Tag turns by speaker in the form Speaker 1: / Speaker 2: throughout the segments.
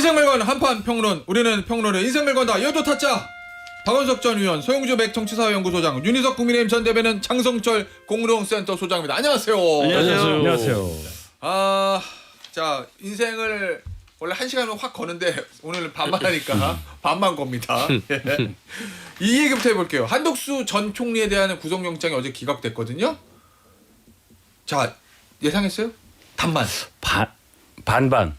Speaker 1: 인생을 건 한판 평론. 우리는 평론의 인생을 건다. 여도 타짜. 박원석 전 의원, 소영주 맥정치사연구소장, 윤희석 국민의힘 전 대변인, 장성철 공동센터 소장입니다. 안녕하세요.
Speaker 2: 안녕하세요.
Speaker 1: 자, 인생을 원래 1시간은 확 거는데 오늘 반만 하니까 반만 겁니다. 예. 이 얘기부터 해볼게요. 한덕수 전 총리에 대한 구속영장이 어제 기각됐거든요. 자, 예상했어요? 반반.
Speaker 2: 반반.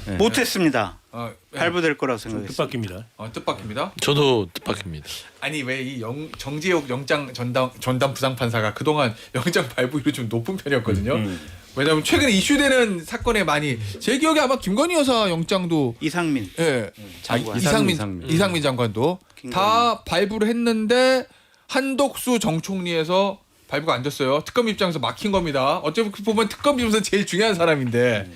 Speaker 1: 네.
Speaker 3: 못했습니다.
Speaker 1: 예.
Speaker 3: 발부될 거라고 생각했어요.
Speaker 2: 뜻밖입니다.
Speaker 1: 뜻밖입니다.
Speaker 4: 저도 뜻밖입니다.
Speaker 1: 아니 왜 이 정재욱 영장 전담 부장판사가 그동안 영장 발부율이 좀 높은 편이었거든요. 왜냐하면 최근에 이슈되는 사건에 많이 제 기억에 아마 김건희 여사 영장도
Speaker 3: 이상민 장관.
Speaker 1: 이상민 장관도 다 발부를 했는데 한덕수 정 총리에서 발부가 안 됐어요. 특검 입장에서 막힌 겁니다. 어차피 보면 특검 입장에서 제일 중요한 사람인데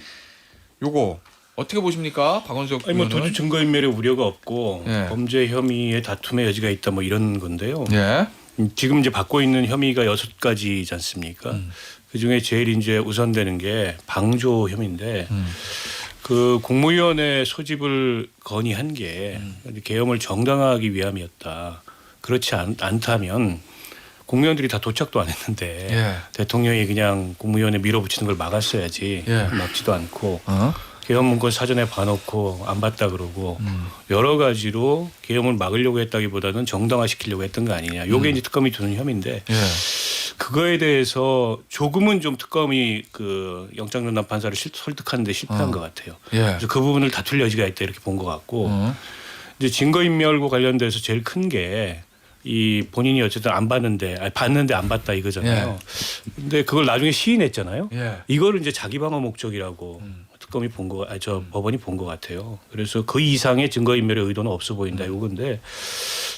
Speaker 1: 요거 어떻게 보십니까, 박원석
Speaker 2: 아니 뭐
Speaker 1: 의원은?
Speaker 2: 도주 증거인멸의 우려가 없고
Speaker 1: 예.
Speaker 2: 범죄 혐의의 다툼의 여지가 있다 뭐 이런 건데요.
Speaker 1: 예.
Speaker 2: 지금 이제 받고 있는 혐의가 6가지지 않습니까? 그 중에 제일 이제 우선되는 게 방조 혐의인데 그 국무위원회 소집을 건의한 게 계엄을 정당화하기 위함이었다. 그렇지 않다면 국무위원들이 다 도착도 안 했는데
Speaker 1: 예.
Speaker 2: 대통령이 그냥 국무위원회 밀어붙이는 걸 막았어야지.
Speaker 1: 예.
Speaker 2: 막지도 않고 계엄 문건 사전에 봐놓고 안 봤다 그러고 여러 가지로 계엄을 막으려고 했다기보다는 정당화시키려고 했던 거 아니냐. 요게 이제 특검이 두는 혐의인데
Speaker 1: 예.
Speaker 2: 그거에 대해서 조금은 좀 특검이 그 영장전담 판사를 설득하는 데 실패한 것 같아요.
Speaker 1: 예.
Speaker 2: 그래서 그 부분을 다툴 여지가 있다 이렇게 본 것 같고 이제 증거인멸과 관련돼서 제일 큰 게 이 본인이 어쨌든 안 봤는데 봤는데 안 봤다 이거잖아요. 근데 그걸 나중에 시인했잖아요.
Speaker 1: 예.
Speaker 2: 이거를 이제 자기 방어 목적이라고 특검이 법원이 본 것 같아요. 그래서 그 이상의 증거인멸의 의도는 없어 보인다 이건데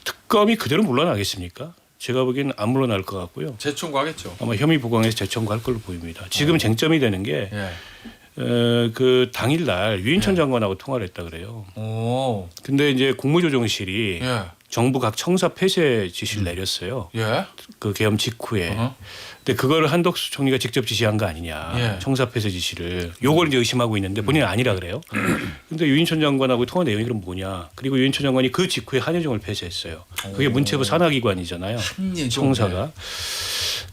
Speaker 2: 특검이 그대로 물러나겠습니까? 제가 보기에는 안 물러날 것 같고요.
Speaker 1: 재청구하겠죠.
Speaker 2: 아마 혐의 부강에서 재청구할 걸로 보입니다. 지금 쟁점이 되는 게
Speaker 1: 예.
Speaker 2: 그 당일날 유인천 장관하고 통화를 했다 그래요.
Speaker 1: 오.
Speaker 2: 근데 이제 국무조정실이
Speaker 1: 예.
Speaker 2: 정부 각 청사 폐쇄 지시를 내렸어요.
Speaker 1: 예.
Speaker 2: 그 계엄 직후에.
Speaker 1: 어허.
Speaker 2: 근데 그거를 한덕수 총리가 직접 지시한 거 아니냐.
Speaker 1: 예.
Speaker 2: 청사 폐쇄 지시를. 요걸 이제 의심하고 있는데 본인은 아니라 그래요. 근데 유인천 장관하고 통화 내용이 그럼 뭐냐. 그리고 유인천 장관이 그 직후에 한예종을 폐쇄했어요. 그게 문체부 산하기관이잖아요.
Speaker 1: 한예종.
Speaker 2: 청사가.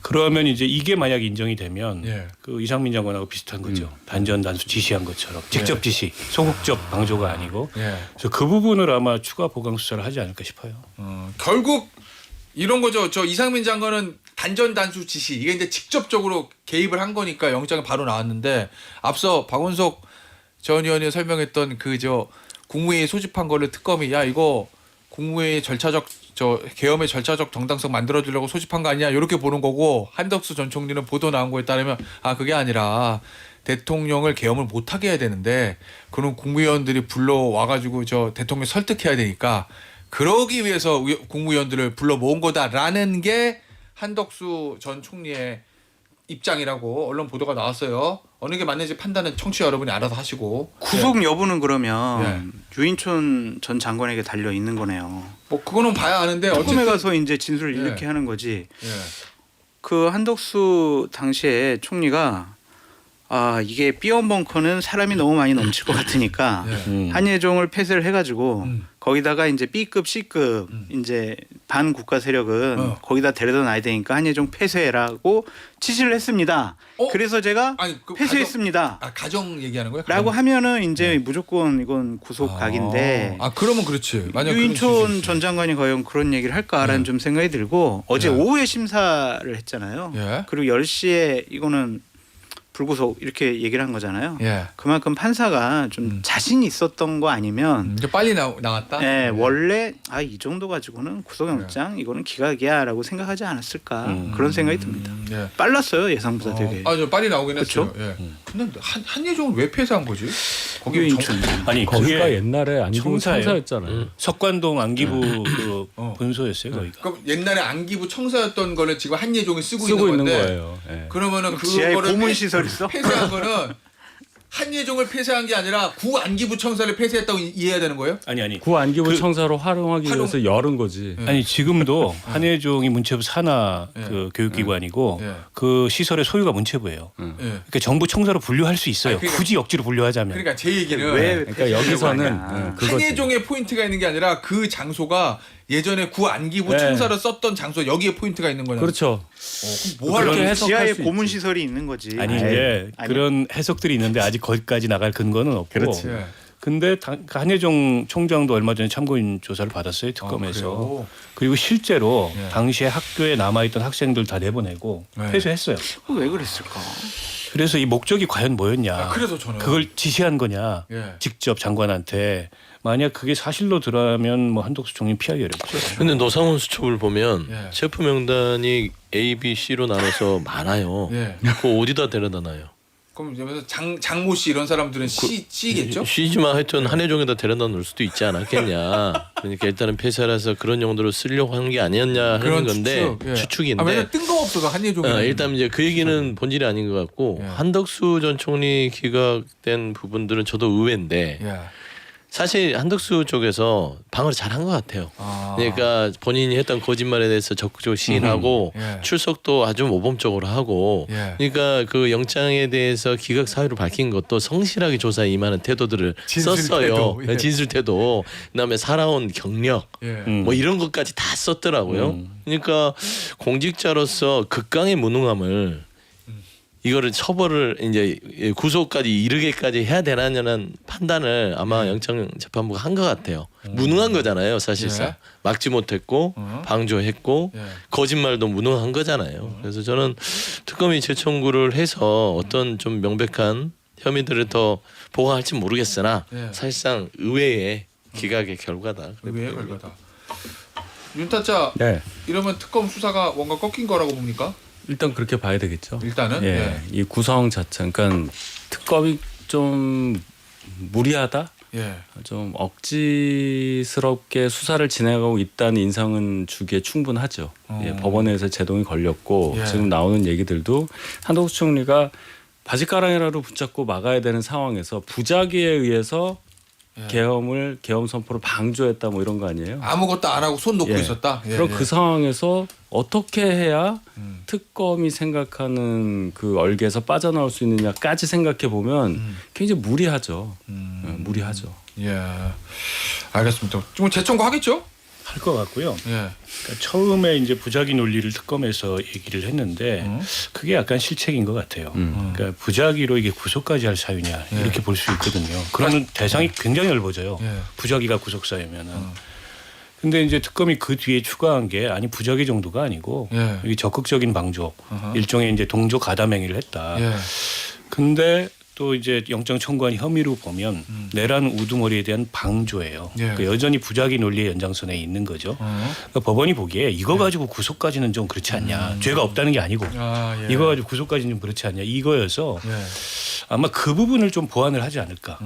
Speaker 2: 그러면 이제 이게 만약 인정이 되면
Speaker 1: 예.
Speaker 2: 그 이상민 장관하고 비슷한 거죠. 단전 단수 지시한 것처럼 직접 지시, 소극적 방조가 아니고.
Speaker 1: 예.
Speaker 2: 그래서 그 부분을 아마 추가 보강 수사를 하지 않을까 싶어요.
Speaker 1: 결국 이런 거죠. 저 이상민 장관은 단전 단수 지시 이게 이제 직접적으로 개입을 한 거니까 영장이 바로 나왔는데 앞서 박원석 전 의원이 설명했던 그 저 국무회의 소집한 거를 특검이 야 이거 국무회의 절차적 저 계엄의 절차적 정당성 만들어주려고 소집한 거 아니냐 이렇게 보는 거고 한덕수 전 총리는 보도 나온 거에 따르면 그게 아니라 대통령을 계엄을 못하게 해야 되는데 그런 국무위원들이 불러와가지고 저 대통령 설득해야 되니까 그러기 위해서 국무위원들을 불러 모은 거다라는 게 한덕수 전 총리의 입장이라고 언론 보도가 나왔어요. 어느 게 맞는지 판단은 청취자 여러분이 알아서 하시고.
Speaker 3: 구속 여부는 그러면 유인촌 전 장관에게 달려 있는 거네요.
Speaker 1: 뭐 그거는 봐야 하는데
Speaker 3: 특검에
Speaker 1: 어쨌든
Speaker 3: 가서 이제 진술을 이렇게 하는 거지.
Speaker 1: 예.
Speaker 3: 그 한덕수 당시에 총리가 이게 B1 벙커는 사람이 너무 많이 넘칠 것 같으니까 한예종을 폐쇄를 해가지고 거기다가 이제 B급, C급 이제 반국가 세력은 거기다 데려다 놔야 되니까 한예종 폐쇄라고 지시를 했습니다. 그래서 제가 폐쇄했습니다.
Speaker 1: 가정 얘기하는 거예요?
Speaker 3: 라고 하면은 이제 무조건 이건 구속각인데.
Speaker 1: 그러면 그렇지. 만약
Speaker 3: 유인촌 전 장관이 과연 그런 얘기를 할까라는 좀 생각이 들고 어제 오후에 심사를 했잖아요.
Speaker 1: 예.
Speaker 3: 그리고 10시에 이거는 불구속 이렇게 얘기를 한 거잖아요.
Speaker 1: 예.
Speaker 3: 그만큼 판사가 좀 자신이 있었던 거 아니면
Speaker 1: 이제 빨리 나왔다.
Speaker 3: 네, 원래 이 정도 가지고는 구속영장 이거는 기각이야라고 생각하지 않았을까 그런 생각이 듭니다.
Speaker 1: 예.
Speaker 3: 빨랐어요 예상보다 되게.
Speaker 1: 저 빨리 나오긴
Speaker 3: 그쵸?
Speaker 1: 했어요. 예. 근데 한예종을 왜 폐쇄한 거지? 거기
Speaker 3: 유인촌.
Speaker 2: 아니
Speaker 5: 거기가
Speaker 2: 그게
Speaker 5: 옛날에 안기부
Speaker 2: 청사예요.
Speaker 5: 청사였잖아요.
Speaker 2: 석관동 안기부 그 분소였어요 거기가.
Speaker 1: 그럼 옛날에 안기부 청사였던 거를 지금 한예종이 쓰고
Speaker 5: 쓰고
Speaker 1: 있는
Speaker 5: 있는
Speaker 1: 건데
Speaker 5: 거예요. 예.
Speaker 1: 그러면은
Speaker 3: 지하에
Speaker 1: 그거를
Speaker 3: 고문 시설 있어?
Speaker 1: 폐쇄한 거는 한예종을 폐쇄한 게 아니라 구안기부 청사를 폐쇄했다고 이해해야 되는 거예요?
Speaker 2: 아니
Speaker 4: 구 안기부 청사로 활용하기 위해서 열은 거지.
Speaker 2: 아니 지금도 한예종이 문체부 산하
Speaker 1: 예.
Speaker 2: 그 교육기관이고
Speaker 1: 예.
Speaker 2: 그 시설의 소유가 문체부예요.
Speaker 1: 예.
Speaker 2: 그러니까 정부 청사로 분류할 수 있어요.
Speaker 1: 아니, 그러니까-
Speaker 2: 굳이 억지로 분류하자면.
Speaker 1: 그러니까 제 얘기는
Speaker 3: 왜
Speaker 4: 그러니까 여기서는 그거지.
Speaker 1: 한예종의 포인트가 있는 게 아니라 그 장소가 예전에 구안기부
Speaker 4: 네.
Speaker 1: 청사로 썼던 장소 여기에 포인트가 있는 거냐?
Speaker 4: 그렇죠.
Speaker 1: 뭐 하려고
Speaker 4: 그렇게
Speaker 1: 그래?
Speaker 4: 해석할
Speaker 3: 지하에
Speaker 4: 수
Speaker 3: 고문
Speaker 4: 있지.
Speaker 3: 시설이 있는 거지.
Speaker 2: 아니
Speaker 3: 아이,
Speaker 2: 이제
Speaker 3: 아니.
Speaker 2: 그런 해석들이 있는데 아직 거기까지 나갈 근거는 없고.
Speaker 4: 그렇지.
Speaker 1: 예.
Speaker 2: 근데 한예종 총장도 얼마 전에 참고인 조사를 받았어요 특검에서.
Speaker 1: 그래요?
Speaker 2: 그리고 실제로
Speaker 1: 예.
Speaker 2: 당시에 학교에 남아있던 학생들 다 내보내고
Speaker 1: 네.
Speaker 2: 폐쇄했어요.
Speaker 3: 왜 그랬을까?
Speaker 2: 그래서 이 목적이 과연 뭐였냐.
Speaker 1: 아, 그래서 저는
Speaker 2: 그걸 지시한 거냐.
Speaker 1: 예.
Speaker 2: 직접 장관한테. 만약 그게 사실로 드러나면 뭐 한덕수 총리 피하기 어렵죠.
Speaker 5: 근데 노상원 수첩을 보면
Speaker 1: 예.
Speaker 5: 셰프 명단이 A, B, C로 나눠서 많아요.
Speaker 1: 예.
Speaker 5: 그거 어디다 데려다 놔요?
Speaker 1: 그럼 이러면서 장모 씨 이런 사람들은 C겠죠?
Speaker 5: C지만 하여튼 한해종에다 데려다 놓을 수도 있지 않았겠냐. 그러니까 일단은 폐쇄라서 그런 용도로 쓰려고 하는 게 아니었냐 하는
Speaker 1: 그런
Speaker 5: 건데
Speaker 1: 추측, 예.
Speaker 5: 추측인데.
Speaker 1: 아, 왜냐면 뜬금없어서 한예종이
Speaker 5: 일단 이제 그 얘기는 본질이 아닌 것 같고
Speaker 1: 예.
Speaker 5: 한덕수 전 총리 기각된 부분들은 저도 의외인데
Speaker 1: 예.
Speaker 5: 사실 한덕수 쪽에서 방어를 잘한 것 같아요.
Speaker 1: 아.
Speaker 5: 그러니까 본인이 했던 거짓말에 대해서 적극적으로 시인하고
Speaker 1: 예.
Speaker 5: 출석도 아주 모범적으로 하고
Speaker 1: 예.
Speaker 5: 그러니까 그 영장에 대해서 기각 사유를 밝힌 것도 성실하게 조사에 임하는 태도들을
Speaker 1: 진술
Speaker 5: 썼어요.
Speaker 1: 태도, 예.
Speaker 5: 진술 태도. 그다음에 살아온 경력
Speaker 1: 예.
Speaker 5: 뭐 이런 것까지 다 썼더라고요. 그러니까 공직자로서 극강의 무능함을 이거를 처벌을 이제 구속까지 이르게까지 해야 되나냐는 판단을 아마 영장 재판부가 한 것 같아요. 무능한 거잖아요, 사실상.
Speaker 1: 예.
Speaker 5: 막지 못했고 방조했고
Speaker 1: 예.
Speaker 5: 거짓말도 무능한 거잖아요. 그래서 저는 특검이 재청구를 해서 어떤 좀 명백한 혐의들을 더 보강할지 모르겠으나
Speaker 1: 예.
Speaker 5: 사실상 의외의 기각의 결과다.
Speaker 1: 의외의 결과다. 윤타짜
Speaker 4: 네.
Speaker 1: 이러면 특검 수사가 뭔가 꺾인 거라고 봅니까?
Speaker 4: 일단 그렇게 봐야 되겠죠.
Speaker 1: 일단은
Speaker 4: 예. 이 구성 자체 그러니까 특검이 좀 무리하다.
Speaker 1: 예.
Speaker 4: 좀 억지스럽게 수사를 진행하고 있다는 인상은 주기에 충분하죠. 예, 법원에서 제동이 걸렸고
Speaker 1: 예.
Speaker 4: 지금 나오는 얘기들도 한덕수 총리가 바짓가랑이라도 붙잡고 막아야 되는 상황에서 부작위에 의해서
Speaker 1: 예.
Speaker 4: 계엄 선포를 방조했다 뭐 이런 거 아니에요?
Speaker 1: 아무것도 안 하고 손 놓고
Speaker 4: 예.
Speaker 1: 있었다. 예,
Speaker 4: 그럼
Speaker 1: 예.
Speaker 4: 그 상황에서 어떻게 해야 특검이 생각하는 그 얼개에서 빠져나올 수 있느냐까지 생각해 보면 굉장히 무리하죠. 예, 무리하죠.
Speaker 1: 예. 알겠습니다. 지금 재청구 하겠죠?
Speaker 2: 할 것 같고요.
Speaker 1: 예.
Speaker 2: 그러니까 처음에 이제 부작위 논리를 특검에서 얘기를 했는데 그게 약간 실책인 것 같아요. 그러니까 부작위로 이게 구속까지 할 사유냐 이렇게 볼 수 있거든요. 그러면 대상이 굉장히 넓어져요.
Speaker 1: 예.
Speaker 2: 부작위가 구속 사유면은. 근데 이제 특검이 그 뒤에 추가한 게 아니 부작위 정도가 아니고
Speaker 1: 예.
Speaker 2: 이게 적극적인 방조, 일종의 이제 동조 가담 행위를 했다.
Speaker 1: 예.
Speaker 2: 근데 또 이제 영장 청구한 혐의로 보면 내란 우두머리에 대한 방조예요.
Speaker 1: 예.
Speaker 2: 그러니까 여전히 부작위 논리의 연장선에 있는 거죠. 그러니까 법원이 보기에 이거 가지고 구속까지는 좀 그렇지 않냐. 죄가 없다는 게 아니고
Speaker 1: 아, 예.
Speaker 2: 이거 가지고 구속까지는 좀 그렇지 않냐. 이거여서
Speaker 1: 예.
Speaker 2: 아마 그 부분을 좀 보완을 하지 않을까.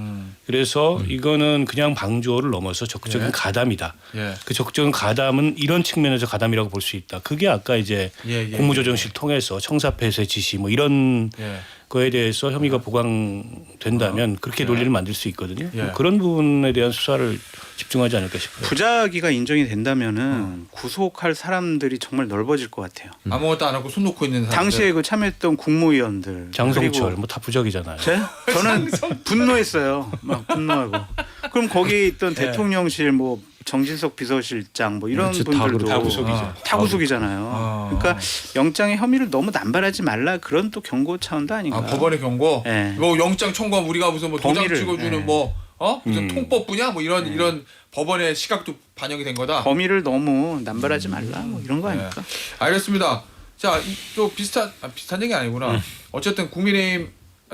Speaker 2: 그래서 이거는 그냥 방조를 넘어서 적극적인
Speaker 1: 예.
Speaker 2: 가담이다.
Speaker 1: 예.
Speaker 2: 그 적극적인 가담은 이런 측면에서 가담이라고 볼 수 있다. 그게 아까 이제
Speaker 1: 예, 예.
Speaker 2: 공무조정실 통해서 청사폐쇄 지시 뭐 이런
Speaker 1: 예.
Speaker 2: 거에 대해서 혐의가 보강된다면 그렇게 논리를 만들 수 있거든요.
Speaker 1: 예.
Speaker 2: 그런 부분에 대한 수사를 집중하지 않을까 싶어요.
Speaker 3: 부작위가 인정이 된다면은 구속할 사람들이 정말 넓어질 것 같아요.
Speaker 1: 아무것도 안 하고 손 놓고 있는 사람들.
Speaker 3: 당시에 그 참여했던 국무위원들
Speaker 2: 장성철
Speaker 3: 그리고
Speaker 2: 뭐 다 부적이잖아요.
Speaker 3: 저는 분노했어요. 막 분노하고. 그럼 거기 있던 대통령실 뭐 정진석 비서실장 뭐 이런
Speaker 4: 그렇지,
Speaker 3: 분들도
Speaker 4: 다
Speaker 2: 구속이죠.
Speaker 3: 타구속이잖아요.
Speaker 1: 아.
Speaker 3: 그러니까 영장의 혐의를 너무 남발하지 말라 그런 또 경고 차원도 아닌가.
Speaker 1: 아, 법원의 경고.
Speaker 3: 예.
Speaker 1: 뭐 영장 청구하면 우리가 무슨 뭐 도장
Speaker 3: 범위를,
Speaker 1: 찍어주는
Speaker 3: 예.
Speaker 1: 뭐 무슨 통법부냐 뭐 이런 법원의 시각도 반영이 된 거다.
Speaker 3: 범위를 너무 남발하지 말라 뭐 이런 거 아닐까.
Speaker 1: 알겠습니다. 자, 또 비슷한 얘기 아니구나. 어쨌든 국민의힘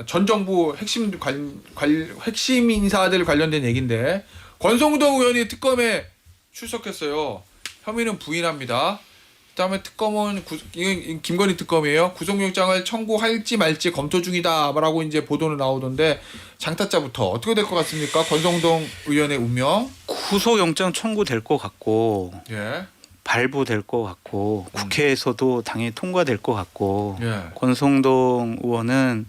Speaker 1: 전 정부 핵심 인사들 관련된 얘기인데 권성동 의원이 특검에 출석했어요. 혐의는 부인합니다. 그다음에 특검은 이건 김건희 특검이에요. 구속영장을 청구할지 말지 검토 중이다라고 이제 보도는 나오던데 장타자부터 어떻게 될 것 같습니까? 권성동 의원의 운명.
Speaker 3: 구속영장 청구될 것 같고
Speaker 1: 예.
Speaker 3: 발부될 것 같고 국회에서도 당연히 통과될 것 같고
Speaker 1: 예.
Speaker 3: 권성동 의원은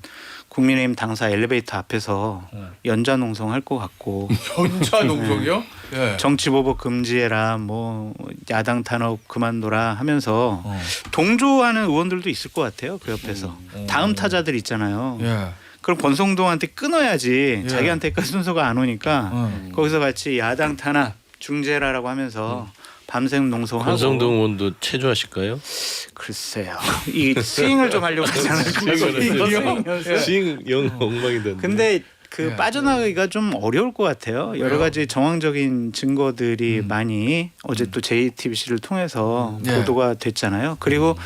Speaker 3: 국민의힘 당사 엘리베이터 앞에서 연좌농성 할 것 같고
Speaker 1: 연좌 농성이요? 예.
Speaker 3: 정치보복 금지해라 뭐 야당 탄압 그만둬라 하면서 동조하는 의원들도 있을 것 같아요. 그 옆에서 다음 타자들 있잖아요.
Speaker 1: 예.
Speaker 3: 그럼 권성동한테 끊어야지
Speaker 1: 예.
Speaker 3: 자기한테까지 순서가 안 오니까 거기서 같이 야당 탄압 중재라라고 하면서 밤샘 농성하고
Speaker 5: 권성동 의원도 체조하실까요?
Speaker 3: 글쎄요. 이 스윙을 좀 하려고 하지 않을까.
Speaker 5: 스윙 영 엉망이던데.
Speaker 3: 근데 그
Speaker 1: 예.
Speaker 3: 빠져나가기가 좀 어려울 것 같아요. 여러 가지 정황적인 증거들이 많이 어제 또 JTBC를 통해서
Speaker 1: 예.
Speaker 3: 보도가 됐잖아요. 그리고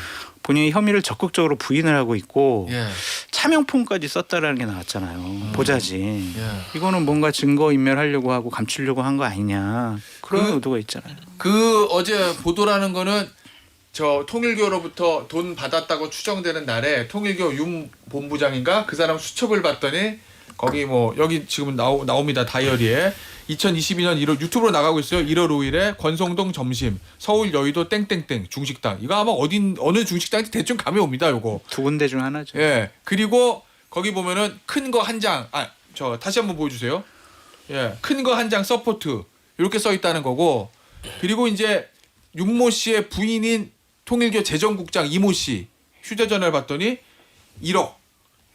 Speaker 3: 본인이 혐의를 적극적으로 부인을 하고 있고
Speaker 1: 예.
Speaker 3: 차명폰까지 썼다라는 게 나왔잖아요. 보자지.
Speaker 1: 예.
Speaker 3: 이거는 뭔가 증거 인멸하려고 하고 감추려고 한 거 아니냐. 그런 의도가 있잖아요.
Speaker 1: 그 어제 보도라는 거는 저 통일교로부터 돈 받았다고 추정되는 날에 통일교 윤 본부장인가 그 사람 수첩을 봤더니 거기 뭐 여기 지금 나옵니다 다이어리에 2022년 1월 유튜브로 나가고 있어요. 1월 5일에 권성동 점심 서울 여의도 땡땡땡 중식당 이거 아마 어느 중식당인지 대충 감이 옵니다. 요거
Speaker 3: 두 군데 중 하나죠.
Speaker 1: 예 그리고 거기 보면은 큰 거 한 장 저 다시 한번 보여주세요. 예 큰 거 한 장 서포트 이렇게 써 있다는 거고 그리고 이제 윤모 씨의 부인인 통일교 재정국장 이모 씨 휴대전화를 봤더니 1억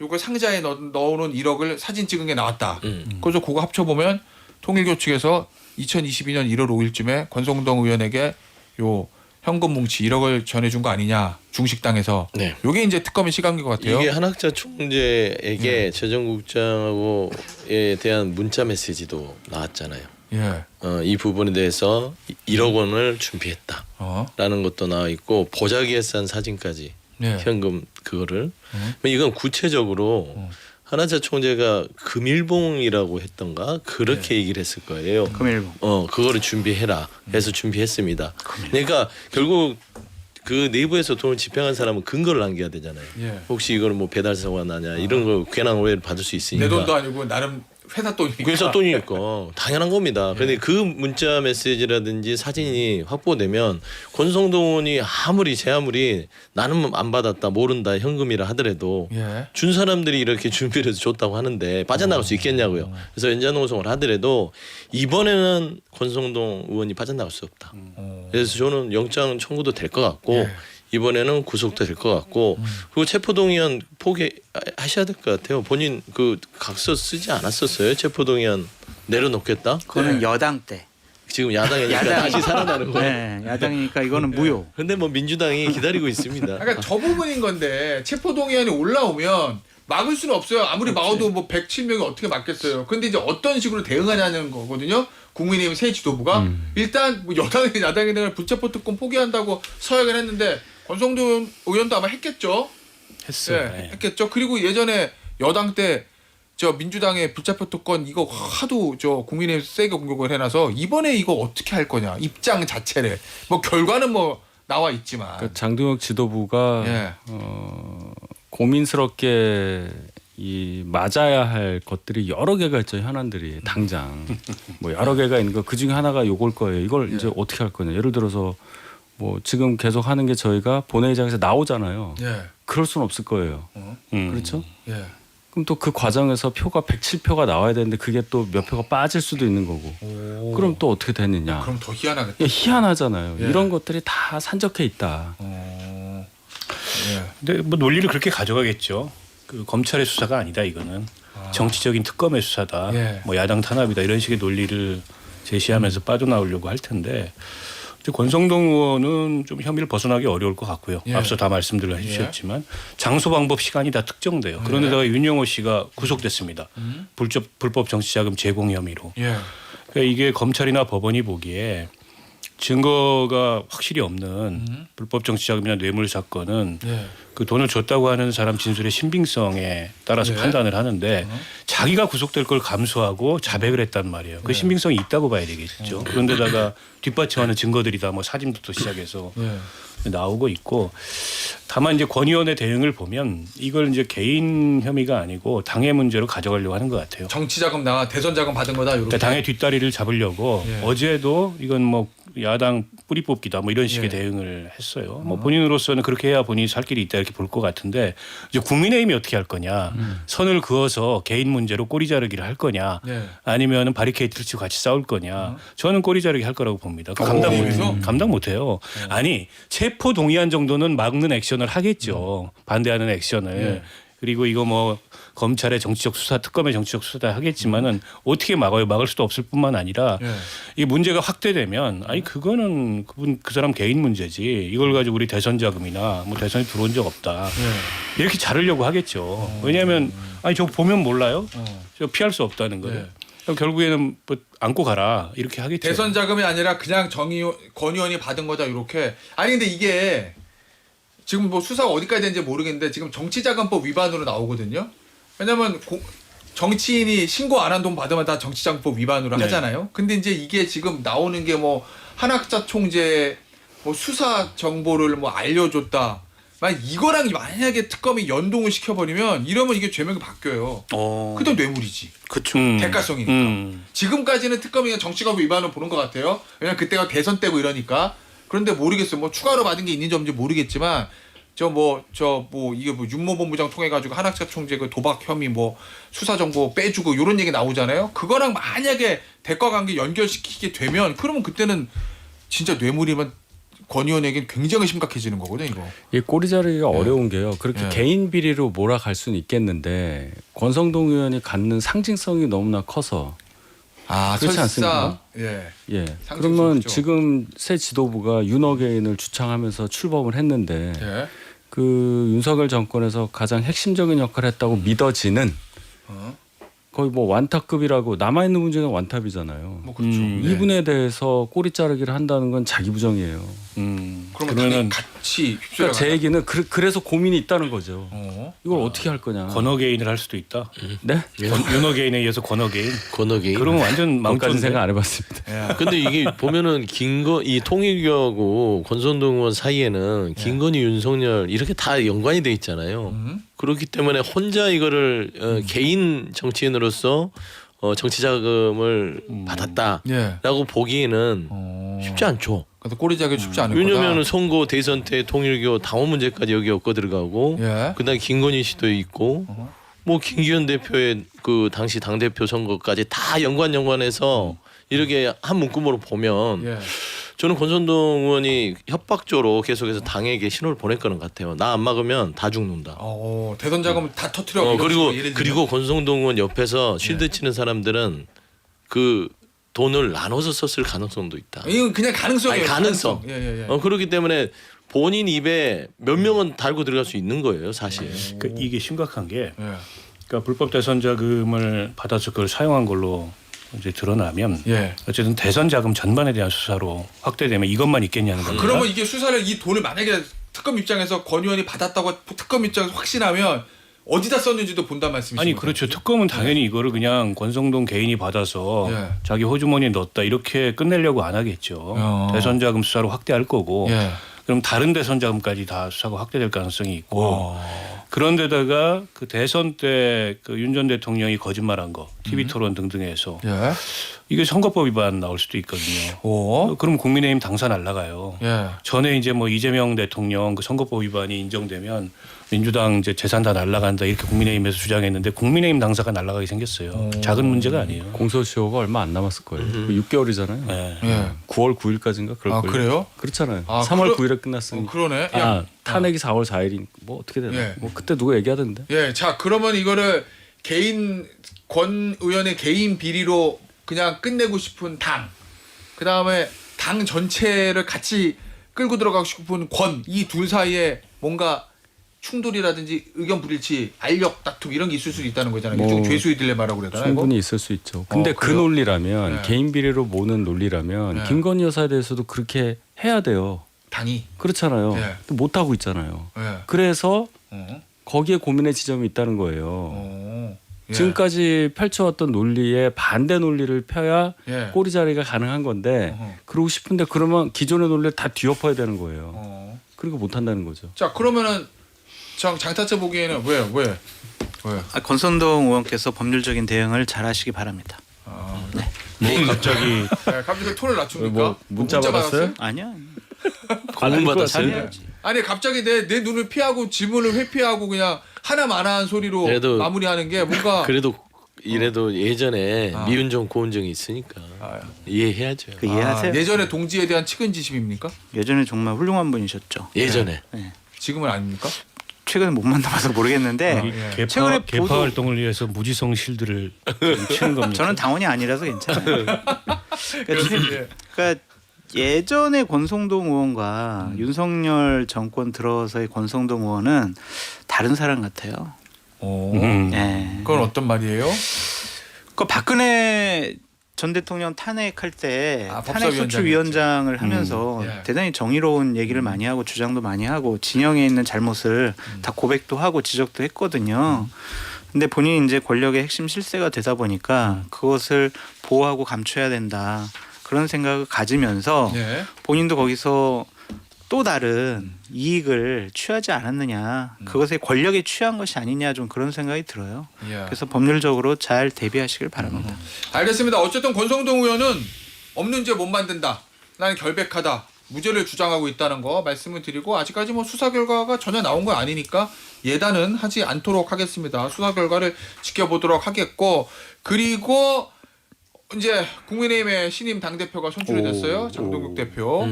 Speaker 1: 요거 상자에 넣어놓은 1억을 사진 찍은 게 나왔다. 그래서 그거 합쳐보면 통일교 측에서 2022년 1월 5일쯤에 권성동 의원에게 요 현금 뭉치 1억을 전해준 거 아니냐 중식당에서.
Speaker 5: 네.
Speaker 1: 요게 이제 특검의 시각인 것 같아요.
Speaker 5: 이게 한학자 총재에게 재정국장에 대한 문자 메시지도 나왔잖아요.
Speaker 1: 예.
Speaker 5: 이 부분에 대해서 1억 원을 준비했다라는 것도 나와 있고 보자기에 싼 사진까지
Speaker 1: 예.
Speaker 5: 현금 그거를 이건 구체적으로 한학자 총재가 금일봉이라고 했던가 그렇게 얘기를 했을 거예요.
Speaker 3: 금일봉.
Speaker 5: 그거를 준비해라 해서 준비했습니다. 그러니까 결국 그 내부에서 돈을 집행한 사람은 근거를 남겨야 되잖아요.
Speaker 1: 예.
Speaker 5: 혹시 이걸 뭐 배달 사고가 나냐 이런 거 괜한 오해를 받을 수 있으니까.
Speaker 1: 내 돈도 아니고 나름 회사 돈이니까.
Speaker 5: 회사 돈이니까 당연한 겁니다. 그런데 그 문자 메시지라든지 사진이 확보되면 권성동 의원이 제 아무리 나는 안 받았다 모른다 현금이라 하더라도
Speaker 1: 예.
Speaker 5: 준 사람들이 이렇게 준비를 해서 줬다고 하는데 빠져나갈 수 있겠냐고요. 그래서 연좌농성을 하더라도 이번에는 권성동 의원이 빠져나갈 수 없다. 그래서 저는 영장 청구도 될 것 같고
Speaker 1: 예.
Speaker 5: 이번에는 구속도 될 것 같고 그리고 체포동의안 포기하셔야 될 것 같아요. 본인 그 각서 쓰지 않았었어요. 체포동의안 내려놓겠다.
Speaker 3: 그거는 여당 때.
Speaker 5: 지금 야당이니까
Speaker 3: 야당.
Speaker 5: 다시 살아나는 거예요.
Speaker 3: 네, 야당이니까 이거는 무효.
Speaker 5: 근데 뭐 민주당이 기다리고 있습니다.
Speaker 1: 그러니까 저 부분인 건데 체포동의안이 올라오면 막을 수는 없어요. 아무리 막아도 뭐 107명이 어떻게 막겠어요. 근데 이제 어떤 식으로 대응하냐는 거거든요. 국민의힘 새 지도부가 일단 뭐 여당이 야당이 불체포 특권 포기한다고 서약을 했는데 권성동 의원도 아마 했겠죠.
Speaker 2: 했어요.
Speaker 1: 네, 했겠죠. 그리고 예전에 여당 때 저 민주당의 불체포 특권 이거 하도 저 국민의힘 세게 공격을 해놔서 이번에 이거 어떻게 할 거냐 입장 자체를 뭐 결과는 뭐 나와 있지만
Speaker 4: 그러니까 장동혁 지도부가
Speaker 1: 예.
Speaker 4: 고민스럽게 이 맞아야 할 것들이 여러 개가 있죠. 현안들이 당장 뭐 여러 개가 있는 거 그 중에 하나가 요걸 거예요. 이걸 이제 어떻게 할 거냐. 예를 들어서 뭐 지금 계속 하는 게 저희가 본회의장에서 나오잖아요.
Speaker 1: 예.
Speaker 4: 그럴 수는 없을 거예요. 그렇죠?
Speaker 1: 예.
Speaker 4: 그럼 또 그 과정에서 표가 107표가 나와야 되는데 그게 또 몇 표가 빠질 수도 있는 거고.
Speaker 1: 오.
Speaker 4: 그럼 또 어떻게 되느냐.
Speaker 1: 그럼 더 희한하겠다.
Speaker 4: 야, 희한하잖아요.
Speaker 1: 예.
Speaker 4: 이런 것들이 다 산적해 있다.
Speaker 1: 예.
Speaker 2: 근데 뭐 논리를 그렇게 가져가겠죠. 그 검찰의 수사가 아니다 이거는 정치적인 특검의 수사다.
Speaker 1: 예.
Speaker 2: 뭐 야당 탄압이다 이런 식의 논리를 제시하면서 빠져나오려고 할 텐데 이제 권성동 의원은 좀 혐의를 벗어나기 어려울 것 같고요.
Speaker 1: 예.
Speaker 2: 앞서 다 말씀들 해주셨지만 장소, 방법, 시간이 다 특정돼요. 그런데다가 윤영호 씨가 구속됐습니다. 불법 정치자금 제공 혐의로.
Speaker 1: 예.
Speaker 2: 그러니까 이게 검찰이나 법원이 보기에 증거가 확실히 없는 불법 정치자금이나 뇌물 사건은
Speaker 1: 예.
Speaker 2: 그 돈을 줬다고 하는 사람 진술의 신빙성에 따라서
Speaker 1: 네.
Speaker 2: 판단을 하는데 자기가 구속될 걸 감수하고 자백을 했단 말이에요. 그 신빙성이 있다고 봐야 되겠죠. 그런데다가 뒷받침하는 증거들이 다 뭐 사진부터 시작해서
Speaker 1: 예.
Speaker 2: 나오고 있고 다만 이제 권 의원의 대응을 보면 이걸 이제 개인 혐의가 아니고 당의 문제로 가져가려고 하는 것 같아요.
Speaker 1: 정치자금 나와 대선 자금 받은 거다. 이렇게.
Speaker 2: 그러니까 당의 뒷다리를 잡으려고
Speaker 1: 예.
Speaker 2: 어제도 이건 뭐 야당 뿌리 뽑기다 뭐 이런 식의
Speaker 1: 예.
Speaker 2: 대응을 했어요. 뭐 본인으로서는 그렇게 해야 본인이 살 길이 있다 이렇게 볼 것 같은데 이제 국민의힘이 어떻게 할 거냐. 선을 그어서 개인 문제로 꼬리 자르기를 할 거냐.
Speaker 1: 예.
Speaker 2: 아니면은 바리케이트를 치고 같이 싸울 거냐. 저는 꼬리 자르기 할 거라고 봅니다. 감당 못해요. 아니 체포 동의안 정도는 막는 액션을 하겠죠. 반대하는 액션을. 그리고 이거 뭐 검찰의 정치적 수사, 특검의 정치적 수사 하겠지만은 어떻게 막아요? 막을 수도 없을 뿐만 아니라 이 문제가 확대되면 아니 그거는 그 사람 개인 문제지. 이걸 가지고 우리 대선 자금이나 뭐 대선에 들어온 적 없다. 이렇게 자르려고 하겠죠. 왜냐하면 아니 저 보면 몰라요. 저 피할 수 없다는 거예요. 그럼 결국에는 뭐 안고 가라 이렇게 하겠죠.
Speaker 1: 대선 자금이 아니라 그냥 권 의원이 받은 거다 이렇게. 아니 근데 이게 지금 뭐 수사가 어디까지 되는지 모르겠는데 지금 정치자금법 위반으로 나오거든요. 왜냐면 정치인이 신고 안 한 돈 받으면 다 정치자금법 위반으로
Speaker 2: 네.
Speaker 1: 하잖아요. 근데 이제 이게 지금 나오는 게 뭐 한학자 총재 뭐 수사 정보를 뭐 알려줬다. 이거랑 만약에 특검이 연동을 시켜버리면 이러면 이게 죄명이 바뀌어요. 그때 뇌물이지.
Speaker 3: 그렇죠.
Speaker 1: 대가성이니까. 지금까지는 특검이 정치자금 위반을 보는 것 같아요. 왜냐면 그때가 대선 때고 이러니까. 그런데 모르겠어요. 뭐 추가로 받은 게 있는지 없는지 모르겠지만 이게 뭐 윤모본부장 통해 가지고 한학자 총재 그 도박 혐의 뭐 수사 정보 빼주고 이런 얘기 나오잖아요. 그거랑 만약에 대가 관계 연결시키게 되면 그러면 그때는 진짜 뇌물이면 권 의원에겐 굉장히 심각해지는 거거든요. 이거.
Speaker 4: 이 꼬리 자르기가 어려운 게요. 그렇게 개인 비리로 몰아갈 수는 있겠는데 권성동 의원이 갖는 상징성이 너무나 커서 그렇지 않습니까?
Speaker 1: 예.
Speaker 4: 예.
Speaker 1: 상징성
Speaker 4: 그러면
Speaker 1: 크죠.
Speaker 4: 지금 새 지도부가 윤어게인을 주창하면서 출범을 했는데
Speaker 1: 예.
Speaker 4: 그 윤석열 정권에서 가장 핵심적인 역할을 했다고 믿어지는 거의 뭐 완탑급이라고 남아 있는 문제는 완탑이잖아요.
Speaker 1: 뭐 그렇죠.
Speaker 4: 이분에 대해서 꼬리 자르기를 한다는 건 자기 부정이에요.
Speaker 1: 그러면 같이 휩쓸려.
Speaker 4: 그러니까 제 얘기는 그래서 고민이 있다는 거죠. 이걸 어떻게 할 거냐.
Speaker 2: 권어게인을 할 수도 있다.
Speaker 4: 네?
Speaker 2: 윤어게인에 의해서 권어게인.
Speaker 5: 권어게인.
Speaker 2: 그러면 완전
Speaker 4: 그것까지
Speaker 2: 망쳤는데.
Speaker 4: 생각 안 해봤습니다.
Speaker 5: 근데 이게 보면은 이 통일교하고 권선동 의원 사이에는 김건희, 윤석열 이렇게 다 연관이 돼 있잖아요. 그렇기 때문에 혼자 이거를 개인 정치인으로서 정치 자금을 받았다라고 보기에는 쉽지 않죠.
Speaker 1: 그래서 꼬리 자기 쉽지 않을 거다.
Speaker 5: 왜냐면은 선거 대선 때 통일교 당원 문제까지 여기 엮어 들어가고 그다음에 김건희 씨도 있고 뭐 김기현 대표의 그 당시 당 대표 선거까지 다 연관해서 이렇게 한 문구으로 보면 저는 권선동 의원이 협박조로 계속해서 당에게 신호를 보낼 거는 같아요. 나 안 막으면 다 죽는다.
Speaker 1: 대선 자금 다 터트려.
Speaker 5: 그리고 권성동 의원 옆에서 쉴드 치는 사람들은 그 돈을 나눠서 썼을 가능성도 있다.
Speaker 1: 이건 그냥 가능성이에요.
Speaker 5: 가능성.
Speaker 1: 예.
Speaker 5: 그렇기 때문에 본인 입에 몇 명은 달고 들어갈 수 있는 거예요, 사실.
Speaker 2: 그러니까 이게 심각한 게 그러니까 불법 대선 자금을 받아서 그걸 사용한 걸로 이제 드러나면 어쨌든 대선 자금 전반에 대한 수사로 확대되면 이것만 있겠냐는 겁니다.
Speaker 1: 그러면 이게 수사를 이 돈을 만약에 특검 입장에서 권 의원이 받았다고 특검 입장에서 확신하면 어디다 썼는지도 본단 말씀이시죠?
Speaker 2: 아니 그렇죠. 특검은 당연히 이거를 그냥 권성동 개인이 받아서 자기 호주머니에 넣었다 이렇게 끝내려고 안 하겠죠. 대선 자금 수사로 확대할 거고 그럼 다른 대선 자금까지 다 수사가 확대될 가능성이 있고 그런데다가 그 대선 때 그 윤 전 대통령이 거짓말한 거 TV 토론 등등에서 이게 선거법 위반 나올 수도 있거든요. 그럼 국민의힘 당사 날라가요. 전에 이제 뭐 이재명 대통령 그 선거법 위반이 인정되면 민주당 이제 재산 다 날라간다 이렇게 국민의힘에서 주장했는데 국민의힘 당사가 날라가게 생겼어요. 작은 문제가 아니에요.
Speaker 4: 공소시효가 얼마 안 남았을 거예요. 6개월이잖아요.
Speaker 2: 네.
Speaker 4: 9월 9일까지인가 그럴 거예요.
Speaker 1: 그래요?
Speaker 4: 그렇잖아요. 3월 9일에 끝났으니까.
Speaker 1: 그러네.
Speaker 4: 탄핵이 4월 4일인 뭐 어떻게 되나? 뭐 그때 누가 얘기하던데.
Speaker 1: 자 그러면 이거를 권 의원의 개인 비리로 그냥 끝내고 싶은 당, 그 다음에 당 전체를 같이 끌고 들어가고 싶은 권, 이 둘 사이에 뭔가 충돌이라든지 의견 불일치, 알력 다툼 이런 게 있을 수 있다는 거잖아요. 일종 죄수의 딜레마라고 그러잖아요.
Speaker 4: 충분히 있을 수 있죠. 근데 그 논리라면 개인 비리로 모는 논리라면 김건희 여사에 대해서도 그렇게 해야 돼요.
Speaker 1: 당이
Speaker 4: 그렇잖아요. 못 하고 있잖아요. 그래서 거기에 고민의 지점이 있다는 거예요. 지금까지 펼쳐왔던 논리에 반대 논리를 펴야 꼬리 자리가 가능한 건데 그러고 싶은데 그러면 기존의 논리를 다 뒤엎어야 되는 거예요. 그리고 못 한다는 거죠.
Speaker 1: 자 그러면은 장타차 보기에는 왜?
Speaker 3: 권선동 의원께서 법률적인 대응을 잘 하시기 바랍니다.
Speaker 2: 뭐 갑자기
Speaker 1: 네, 갑자기 톤을 낮춥니까?
Speaker 4: 뭐 문자 받았어요?
Speaker 3: 아니야.
Speaker 5: 고문 받았어요.
Speaker 3: 당연하지.
Speaker 1: 아니 갑자기 내 눈을 피하고 질문을 회피하고 그냥 하나만한 소리로
Speaker 5: 그래도-
Speaker 1: 마무리하는 게 뭔가
Speaker 5: 그래도 이래도 예전에
Speaker 1: 아.
Speaker 5: 미운정 고운정이 있으니까 이해해야죠.
Speaker 3: 그 이해하세요.
Speaker 1: 예전에 동지에 대한 측은지심입니까?
Speaker 3: 예전에 정말 훌륭한 분이셨죠.
Speaker 5: 예전에
Speaker 1: 지금은 아닙니까?
Speaker 3: 최근에 못 만나봐서 모르겠는데
Speaker 1: 예.
Speaker 2: 개파,
Speaker 3: 최근에
Speaker 2: 개파
Speaker 3: 보도-
Speaker 2: 활동을 위해서 무지성 실드를 치는 겁니다.
Speaker 3: 저는 당원이 아니라서 괜찮아요.
Speaker 1: 예.
Speaker 3: 그러니까 예전에 권성동 의원과 윤석열 정권 들어서의 권성동 의원은 다른 사람 같아요.
Speaker 1: 오.
Speaker 3: 네.
Speaker 1: 그건 어떤 말이에요?
Speaker 3: 그 박근혜 전 대통령 탄핵할 때
Speaker 1: 법사위원장이었죠.
Speaker 3: 탄핵소추위원장을 하면서
Speaker 1: 예.
Speaker 3: 대단히 정의로운 얘기를 많이 하고 주장도 많이 하고 진영에 있는 잘못을 다 고백도 하고 지적도 했거든요. 근데 본인이 이제 권력의 핵심 실세가 되다 보니까 그것을 보호하고 감춰야 된다. 그런 생각을 가지면서
Speaker 1: 예.
Speaker 3: 본인도 거기서 또 다른 이익을 취하지 않았느냐. 그것에 권력에 취한 것이 아니냐 좀 그런 생각이 들어요.
Speaker 1: 예.
Speaker 3: 그래서 법률적으로 잘 대비하시길 바랍니다.
Speaker 1: 알겠습니다. 어쨌든 권성동 의원은 없는 죄 못 만든다. 나는 결백하다. 무죄를 주장하고 있다는 거 말씀을 드리고 아직까지 뭐 수사 결과가 전혀 나온 건 아니니까 예단은 하지 않도록 하겠습니다. 수사 결과를 지켜보도록 하겠고 그리고 이제 국민의힘의 신임 당대표가 선출이 됐어요. 장동국 대표.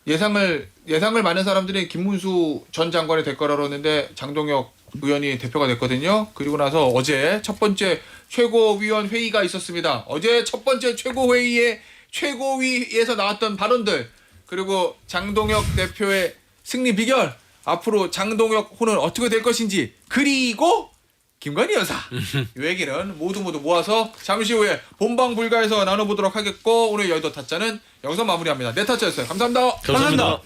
Speaker 1: 예상을 많은 사람들이 김문수 전 장관이 될 거라고 했는데 장동혁 의원이 대표가 됐거든요. 그리고 나서 어제 첫 번째 최고위원 회의가 있었습니다. 어제 첫 번째 최고회의에 최고위에서 나왔던 발언들 그리고 장동혁 대표의 승리 비결 앞으로 장동혁 호는 어떻게 될 것인지 그리고 김건희 여사 이 얘기는 모두 모아서 잠시 후에 본방 불가에서 나눠보도록 하겠고 오늘 여의도 타짜는 여기서 마무리합니다. 네 타짜였어요. 감사합니다.
Speaker 5: 감사합니다.